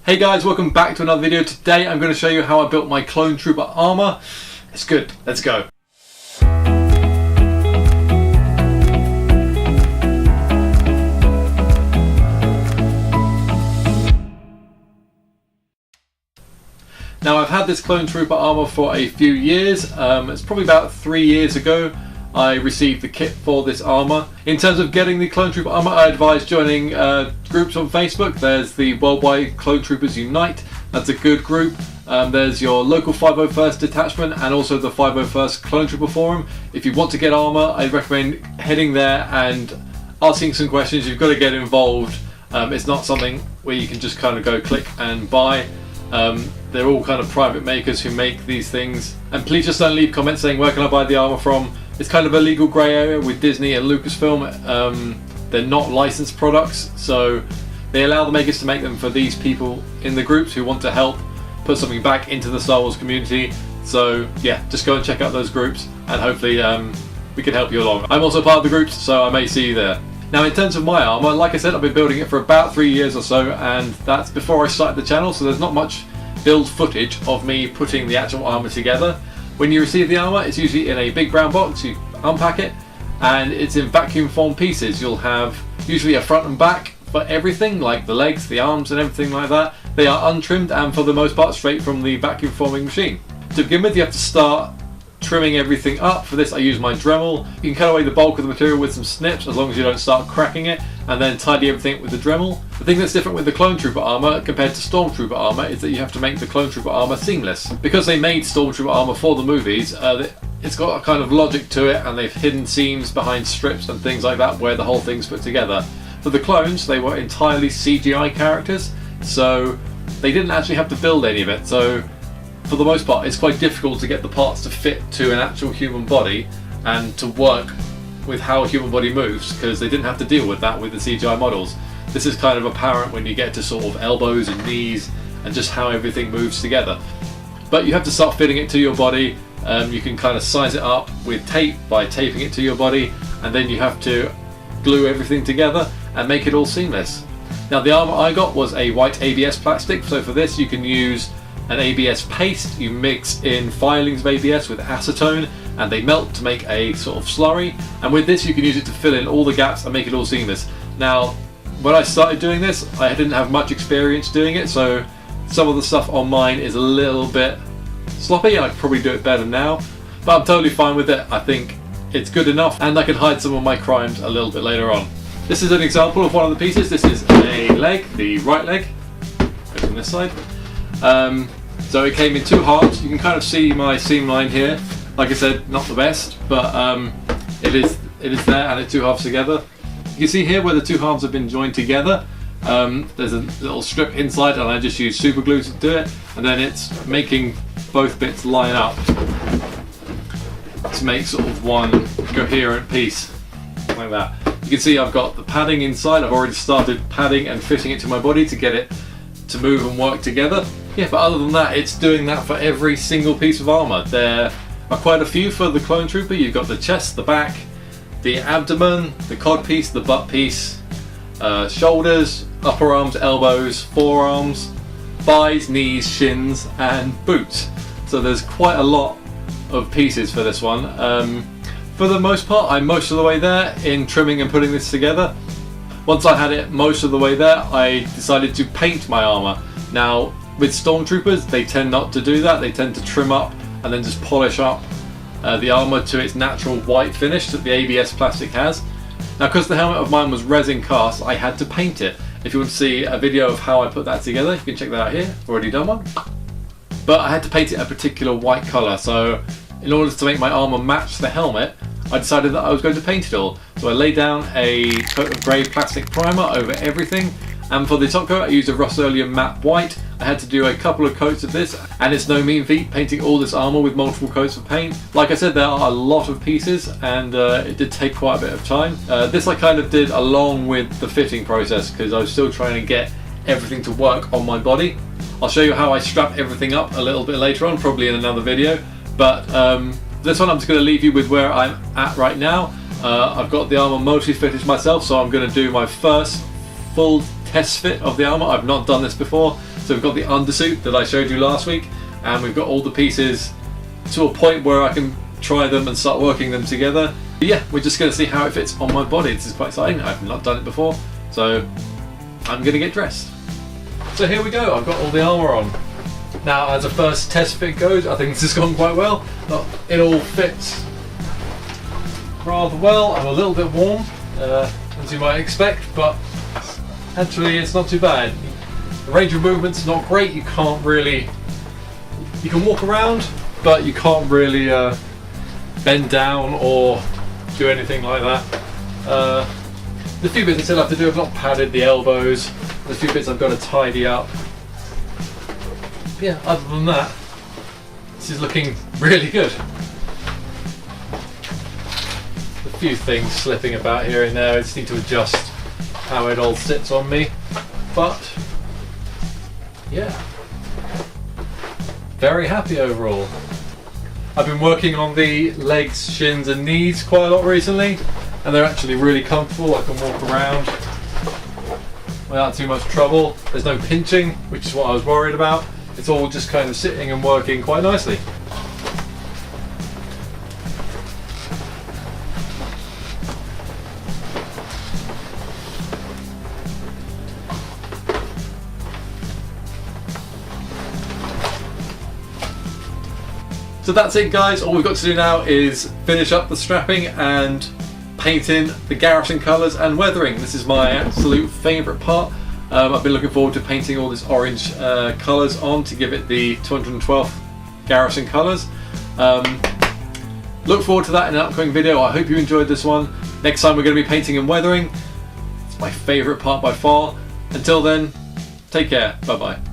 Hey guys, welcome back to another video. Today I'm going to show you how I built my Clone Trooper armor. It's good, let's go. Now I've had this Clone Trooper armor for a few years. It's probably about 3 years ago I received the kit for this armor. In terms of getting the Clone Trooper armor, I advise joining groups on Facebook. There's the Worldwide Clone Troopers Unite. That's a good group. There's your local 501st detachment and also the 501st Clone Trooper Forum. If you want to get armor, I recommend heading there and asking some questions. You've got to get involved. It's not something where you can just kind of go click and buy. They're all kind of private makers who make these things. And please just don't leave comments saying where can I buy the armor from. It's kind of a legal grey area with Disney and Lucasfilm. They're not licensed products, so they allow the makers to make them for these people in the groups who want to help put something back into the Star Wars community. So yeah, just go and check out those groups and hopefully we can help you along. I'm also part of the groups, so I may see you there. Now in terms of my armor, like I said, I've been building it for about 3 years or so, and that's before I started the channel, so there's not much build footage of me putting the actual armor together. When you receive the armor, it's usually in a big brown box. You unpack it and it's in vacuum formed pieces. You'll have usually a front and back for everything, like the legs, the arms and everything like that. They are untrimmed and for the most part straight from the vacuum forming machine. To begin with, you have to start trimming everything up. For this I use my Dremel. You can cut away the bulk of the material with some snips as long as you don't start cracking it, and then tidy everything with the Dremel. The thing that's different with the Clone Trooper armor compared to Stormtrooper armor is that you have to make the Clone Trooper armor seamless. Because they made Stormtrooper armor for the movies, it's got a kind of logic to it, and they've hidden seams behind strips and things like that where the whole thing's put together. For the clones, they were entirely CGI characters, so they didn't actually have to build any of it. So for the most part, it's quite difficult to get the parts to fit to an actual human body and to work with how a human body moves, because they didn't have to deal with that with the CGI models. This is kind of apparent when you get to sort of elbows and knees and just how everything moves together. But you have to start fitting it to your body. You can kind of size it up with tape by taping it to your body, and then you have to glue everything together and make it all seamless. Now the armor I got was a white ABS plastic, so for this you can use an ABS paste. You mix in filings of ABS with acetone and they melt to make a sort of slurry, and with this you can use it to fill in all the gaps and make it all seamless. Now when I started doing this, I didn't have much experience doing it, so some of the stuff on mine is a little bit sloppy. I could probably do it better now, but I'm totally fine with it. I think it's good enough, and I can hide some of my crimes a little bit later on. This is an example of one of the pieces. This is a leg, the right leg, from this side. So it came in two halves. You can kind of see my seam line here. Like I said, not the best, but it is there, and it's two halves together. You can see here where the two halves have been joined together. There's a little strip inside, and I just use super glue to do it, and then it's making both bits line up to make sort of one coherent piece, like that. You can see I've got the padding inside. I've already started padding and fitting it to my body to get it to move and work together. Yeah, but other than that, it's doing that for every single piece of armor. There are quite a few for the Clone Trooper. You've got the chest, the back, the abdomen, the cod piece, the butt piece, shoulders, upper arms, elbows, forearms, thighs, knees, shins, and boots. So there's quite a lot of pieces for this one. For the most part, I'm most of the way there in trimming and putting this together. Once I had it most of the way there, I decided to paint my armor. Now, with Stormtroopers, they tend not to do that. They tend to trim up and then just polish up the armor to its natural white finish that the ABS plastic has. Now, because the helmet of mine was resin cast, I had to paint it. If you want to see a video of how I put that together, you can check that out here. I've already done one. But I had to paint it a particular white colour, so in order to make my armor match the helmet, I decided that I was going to paint it all. So I laid down a coat of grey plastic primer over everything, and for the top coat I used a Rust-Oleum matte white. I had to do a couple of coats of this, and it's no mean feat painting all this armor with multiple coats of paint. Like I said, there are a lot of pieces, and it did take quite a bit of time. This I kind of did along with the fitting process, because I was still trying to get everything to work on my body. I'll show you how I strap everything up a little bit later on, probably in another video, but this one I'm just going to leave you with where I'm at right now. I've got the armor mostly fitted myself, so I'm going to do my first full test fit of the armour. I've not done this before. So we've got the undersuit that I showed you last week, and we've got all the pieces to a point where I can try them and start working them together. But yeah, we're just going to see how it fits on my body. This is quite exciting. I've not done it before, so I'm going to get dressed. So here we go. I've got all the armour on. Now, as a first test fit goes, I think this has gone quite well. It all fits rather well. I'm a little bit warm, as you might expect, but actually it's not too bad. The range of movement's not great. You can't really... You can walk around, but you can't really bend down or do anything like that. The few bits I still have to do, I've not padded the elbows. There's a few bits I've got to tidy up. But yeah, other than that, this is looking really good. A few things slipping about here and there. I just need to adjust how it all sits on me. But yeah, very happy overall. I've been working on the legs, shins and knees quite a lot recently, and they're actually really comfortable. I can walk around without too much trouble. There's no pinching, which is what I was worried about. It's all just kind of sitting and working quite nicely. So that's it, guys. All we've got to do now is finish up the strapping and painting the garrison colours and weathering. This is my absolute favourite part. I've been looking forward to painting all this orange colours on to give it the 212th garrison colours. Look forward to that in an upcoming video. I hope you enjoyed this one. Next time we're going to be painting and weathering. It's my favourite part by far. Until then, take care. Bye bye.